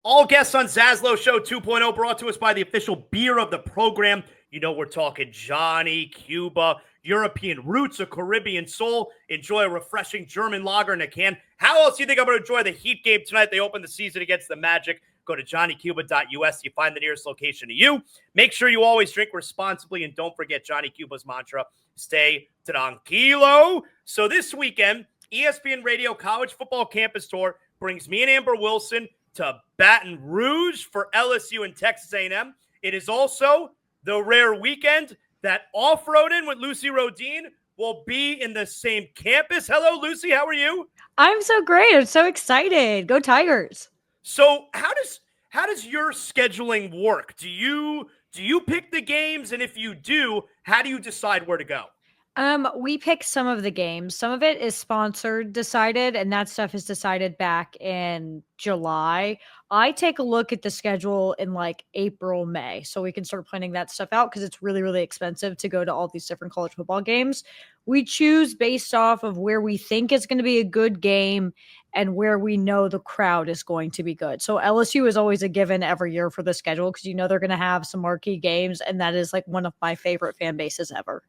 All guests on Zaslow Show 2.0 brought to us by the official beer of the program. You know, we're talking Johnny, Cuba, European roots, or Caribbean soul. Enjoy a refreshing German lager in a can. How else do you think I'm going to enjoy the Heat game tonight? They open the season against the Magic. Go to johnnycuba.us. You find the nearest location to you. Make sure you always drink responsibly, and don't forget Johnny Cuba's mantra, stay tranquilo. So this weekend, ESPN Radio College Football Campus Tour brings me and Amber Wilson to Baton Rouge for LSU and Texas A&M. It is also the rare weekend that off-roading with Lucy Rohdin will be in the same campus. Hello, Lucy. How are you? I'm so great. I'm so excited. Go Tigers. So how does your scheduling work? Do you pick the games? And if you do, how do you decide where to go? We pick some of the games. Some of it is sponsored decided, and that stuff is decided back in July. I take a look at the schedule in like April, May, so we can start planning that stuff out because it's really, really expensive to go to all these different college football games. We choose based off of where we think is going to be a good game and where we know the crowd is going to be good. So LSU is always a given every year for the schedule because you know they're going to have some marquee games, and that is like one of my favorite fan bases ever.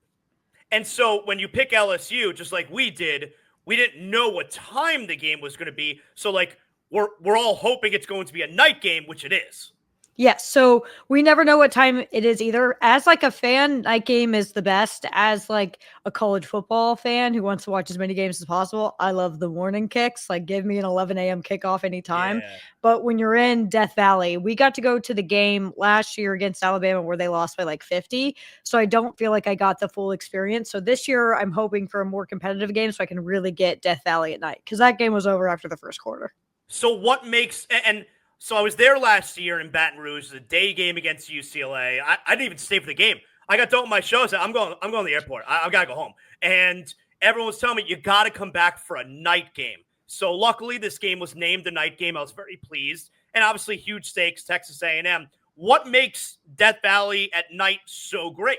And so when you pick LSU, just like we did, we didn't know what time the game was going to be. So like we're all hoping it's going to be a night game, which it is. Yes, so we never know what time it is either. As like a fan, night game is the best. As like a college football fan who wants to watch as many games as possible, I love the morning kicks. Like give me an 11 a.m. kickoff anytime. Yeah. But when you're in Death Valley, we got to go to the game last year against Alabama where they lost by like 50. So I don't feel like I got the full experience. So this year I'm hoping for a more competitive game so I can really get Death Valley at night because that game was over after the first quarter. So what makes and so I was there last year in Baton Rouge, the day game against UCLA. I didn't even stay for the game. I got done with my show. So I'm going to the airport. I got to go home. And everyone was telling me, you got to come back for a night game. So luckily, this game was named the night game. I was very pleased. And obviously, huge stakes, Texas A&M. What makes Death Valley at night so great?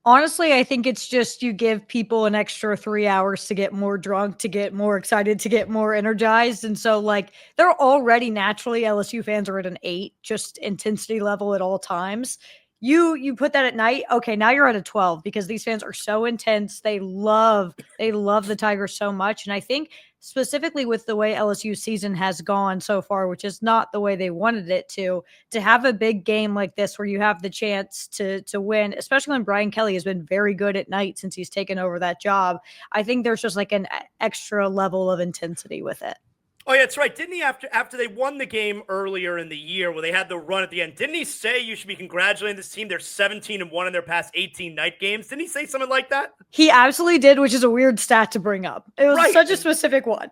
Honestly, I think it's just you give people an extra 3 hours to get more drunk, to get more excited, to get more energized. And so, like, they're already naturally LSU fans are at an 8, just intensity level at all times. You put that at night, okay, now you're at a 12 because these fans are so intense. They love the Tigers so much. And I think specifically with the way LSU season has gone so far, which is not the way they wanted it to have a big game like this where you have the chance to win, especially when Brian Kelly has been very good at night since he's taken over that job. I think there's just like an extra level of intensity with it. Oh, yeah, that's right. Didn't he, after they won the game earlier in the year where they had the run at the end, didn't he say you should be congratulating this team? They're 17-1 in their past 18 night games. Didn't he say something like that? He absolutely did, which is a weird stat to bring up. It was such a specific one.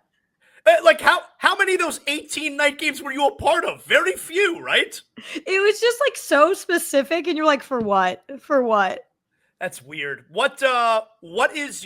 Like, how many of those 18 night games were you a part of? Very few, right? It was just, like, so specific, and you're like, for what? For what? That's weird. What has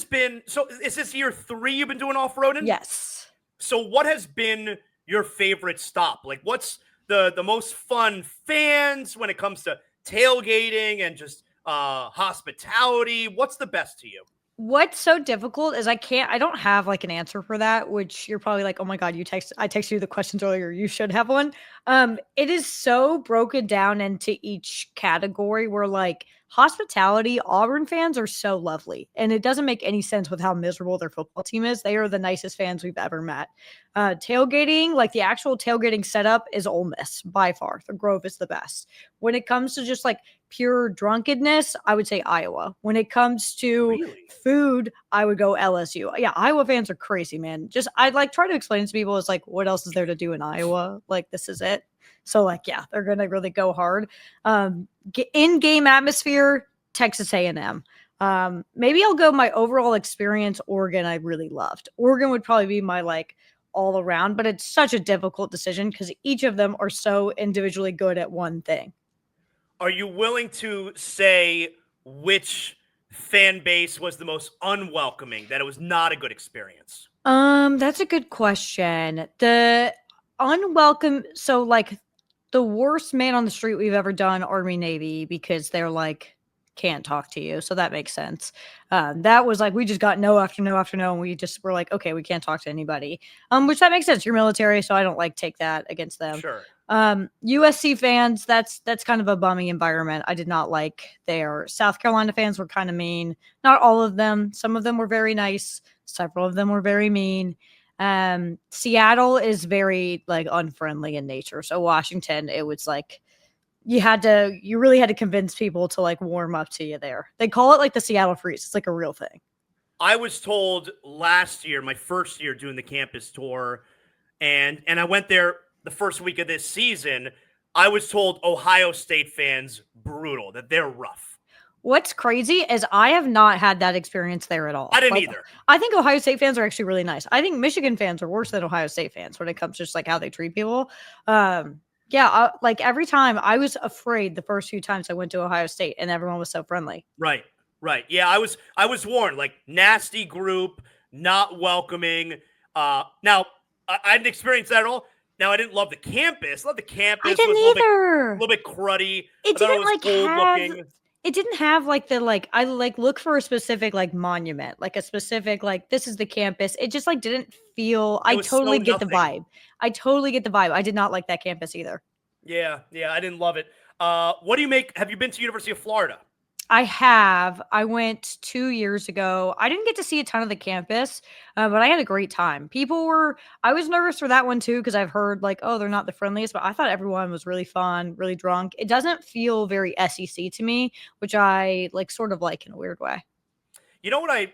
been, so is this year 3 you've been doing off-roading? Yes. So what has been your favorite stop? Like, what's the most fun fans when it comes to tailgating and just hospitality? What's the best to you? What's so difficult is I don't have like an answer for that, which you're probably like, oh my God, I texted you the questions earlier. You should have one. It is so broken down into each category where like hospitality, Auburn fans are so lovely. And it doesn't make any sense with how miserable their football team is. They are the nicest fans we've ever met. Tailgating, like the actual tailgating setup is Ole Miss by far. The Grove is the best. When it comes to just like pure drunkenness, I would say Iowa. When it comes to food, I would go LSU. Yeah, Iowa fans are crazy, man. Just I'd like try to explain to people it's like, what else is there to do in Iowa? Like this is it. So like, yeah, they're gonna really go hard. In-game atmosphere, Texas A&M. Maybe I'll go my overall experience. Oregon, I really loved. Oregon would probably be my like all around, but it's such a difficult decision because each of them are so individually good at one thing. Are you willing to say which fan base was the most unwelcoming, that it was not a good experience? That's a good question. The unwelcome, so like the worst man on the street we've ever done, Army Navy, because they're like can't talk to you. So that makes sense. That was like, we just got no after no after no. And we just were like, okay, we can't talk to anybody. Which that makes sense. You're military. So I don't like take that against them. Sure. USC fans, that's kind of a bummy environment. I did not like their South Carolina fans were kind of mean. Not all of them. Some of them were very nice. Several of them were very mean. Seattle is very like unfriendly in nature. So Washington, it was like you really had to convince people to like warm up to you there. They call it like the Seattle freeze. It's like a real thing. I was told last year, my first year doing the campus tour, and I went there the first week of this season. I was told Ohio State fans brutal, that they're rough. What's crazy is I have not had that experience there at all. I didn't either. I think Ohio State fans are actually really nice. I think Michigan fans are worse than Ohio State fans when it comes to just like how they treat people. Like every time I was afraid the first few times I went to Ohio State and everyone was so friendly. Right. Yeah, I was warned, like nasty group, not welcoming. Now I didn't experience that at all. Now I didn't love the campus. Love the campus. I didn't either. A little bit cruddy. It didn't like have. It didn't have like the like I like look for a specific like monument, like a specific like this is the campus. It just like didn't feel. I totally get the vibe. I totally get the vibe. I did not like that campus either. Yeah, I didn't love it. What do you make? Have you been to University of Florida? I have. I went 2 years ago. I didn't get to see a ton of the campus, but I had a great time. I was nervous for that one too, because I've heard like, oh, they're not the friendliest, but I thought everyone was really fun, really drunk. It doesn't feel very SEC to me, which I like sort of like in a weird way. You know what I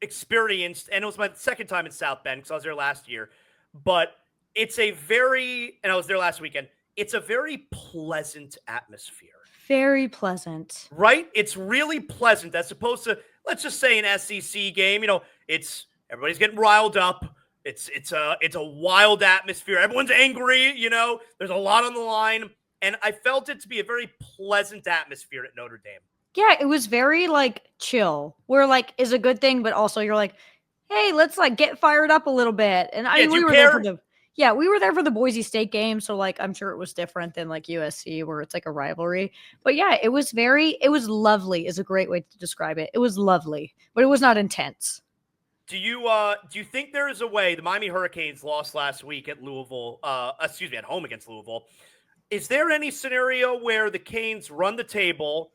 experienced, and it was my second time in South Bend because I was there last year, but and I was there last weekend. It's a very pleasant atmosphere. Very pleasant. Right? It's really pleasant as opposed to, let's just say, an SEC game. It's everybody's getting riled up. It's a wild atmosphere. Everyone's angry, There's a lot on the line. And I felt it to be a very pleasant atmosphere at Notre Dame. Yeah, it was very like chill, where like is a good thing, but also you're like, hey, let's like get fired up a little bit. And we were there for the Boise State game, so like I'm sure it was different than like USC where it's like a rivalry. But yeah, it was lovely is a great way to describe it. It was lovely, but it was not intense. Do you think there is a way? The Miami Hurricanes lost last week at Louisville, at home against Louisville. Is there any scenario where the Canes run the table?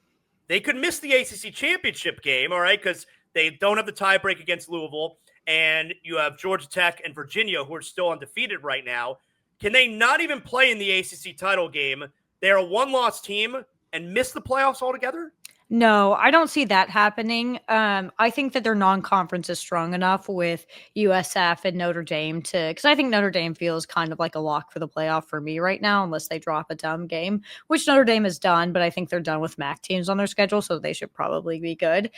They could miss the ACC championship game, all right, because they don't have the tiebreak against Louisville. And you have Georgia Tech and Virginia, who are still undefeated right now. Can they not even play in the ACC title game? They're a one-loss team and miss the playoffs altogether? No, I don't see that happening. I think that their non-conference is strong enough with USF and Notre Dame because I think Notre Dame feels kind of like a lock for the playoff for me right now, unless they drop a dumb game, which Notre Dame has done, but I think they're done with MAC teams on their schedule, so they should probably be good.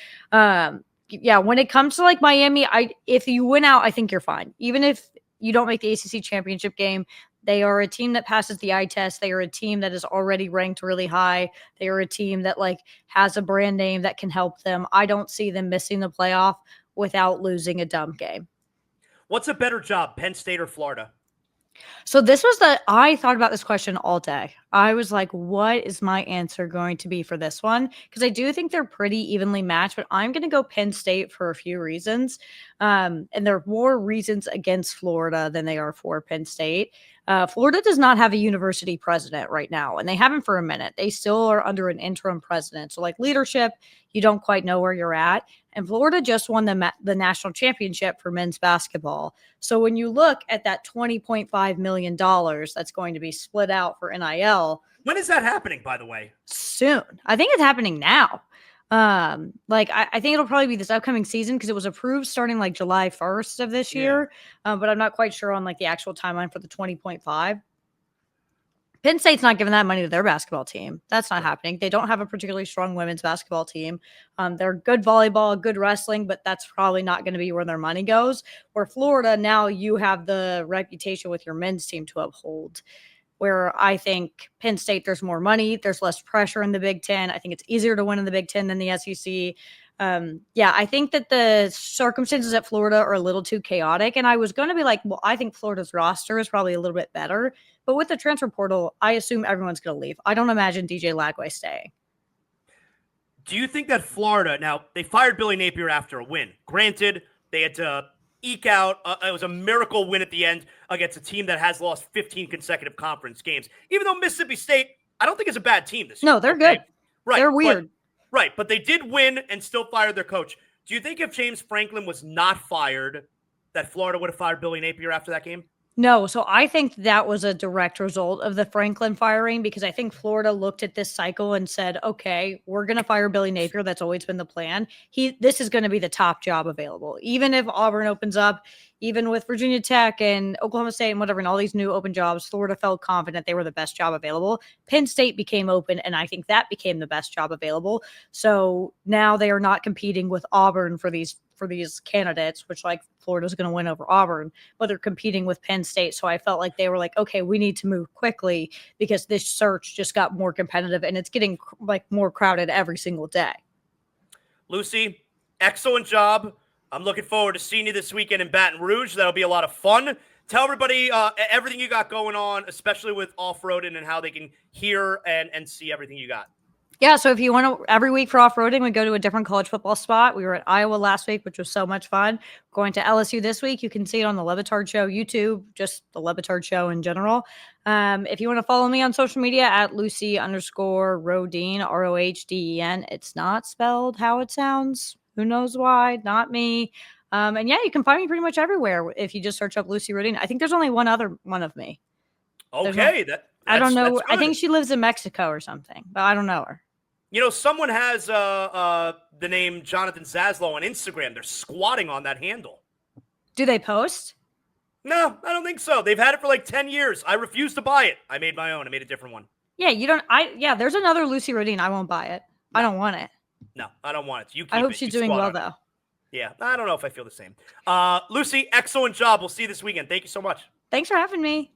Yeah, when it comes to like Miami, if you win out, I think you're fine. Even if you don't make the ACC championship game, they are a team that passes the eye test. They are a team that is already ranked really high. They are a team that like has a brand name that can help them. I don't see them missing the playoff without losing a dumb game. What's a better job, Penn State or Florida? So I thought about this question all day. I was like, what is my answer going to be for this one? Because I do think they're pretty evenly matched, but I'm going to go Penn State for a few reasons. And there are more reasons against Florida than they are for Penn State. Florida does not have a university president right now, and they haven't for a minute. They still are under an interim president. So like leadership, you don't quite know where you're at. And Florida just won the national championship for men's basketball. So when you look at that $20.5 million that's going to be split out for NIL. When is that happening, by the way? Soon. I think it's happening now. I think it'll probably be this upcoming season because it was approved starting like July 1st of this year. But I'm not quite sure on like the actual timeline for the 20.5. Penn State's not giving that money to their basketball team. That's not happening. They don't have a particularly strong women's basketball team. They're good volleyball, good wrestling, but that's probably not going to be where their money goes. Where Florida, now you have the reputation with your men's team to uphold. Where I think Penn State, there's more money. There's less pressure in the Big Ten. I think it's easier to win in the Big Ten than the SEC. I think that the circumstances at Florida are a little too chaotic. And I was going to be like, well, I think Florida's roster is probably a little bit better. But with the transfer portal, I assume everyone's going to leave. I don't imagine DJ Lagway staying. Do you think that Florida, now they fired Billy Napier after a win. Granted, they had to eke out, it was a miracle win at the end against a team that has lost 15 consecutive conference games. Even though Mississippi State, I don't think is a bad team this year. No, they're good. Right. They're weird. But they did win and still fired their coach. Do you think if James Franklin was not fired, that Florida would have fired Billy Napier after that game? No, so I think that was a direct result of the Franklin firing because I think Florida looked at this cycle and said, okay, we're going to fire Billy Napier. That's always been the plan. This is going to be the top job available. Even if Auburn opens up, even with Virginia Tech and Oklahoma State and whatever, and all these new open jobs, Florida felt confident they were the best job available. Penn State became open, and I think that became the best job available. So now they are not competing with Auburn for these candidates, which like Florida's going to win over Auburn, but they're competing with Penn State. So I felt like they were like, okay, we need to move quickly because this search just got more competitive and it's getting like more crowded every single day. Lucy, excellent job. I'm looking forward to seeing you this weekend in Baton Rouge. That'll be a lot of fun. Tell everybody everything you got going on, especially with Off-Roading and how they can hear and see everything you got. Yeah, so if you want to, every week for Off-Roading, we go to a different college football spot. We were at Iowa last week, which was so much fun. Going to LSU this week. You can see it on the Levitard Show YouTube, just the Levitard Show in general. If you want to follow me on social media at Lucy_Rohdin, Rohden. It's not spelled how it sounds. Who knows why? Not me. And yeah, you can find me pretty much everywhere if you just search up Lucy Rohdin. I think there's only one other one of me. Okay. I don't know. I think she lives in Mexico or something, but I don't know her. You know, someone has the name Jonathan Zaslow on Instagram. They're squatting on that handle. Do they post? No, I don't think so. They've had it for like 10 years. I refuse to buy it. I made my own. I made a different one. Yeah, there's another Lucy Rohdin. I won't buy it. No. I don't want it. No, I don't want it. You keep I hope it. She's doing well, though. Yeah, I don't know if I feel the same. Lucy, excellent job. We'll see you this weekend. Thank you so much. Thanks for having me.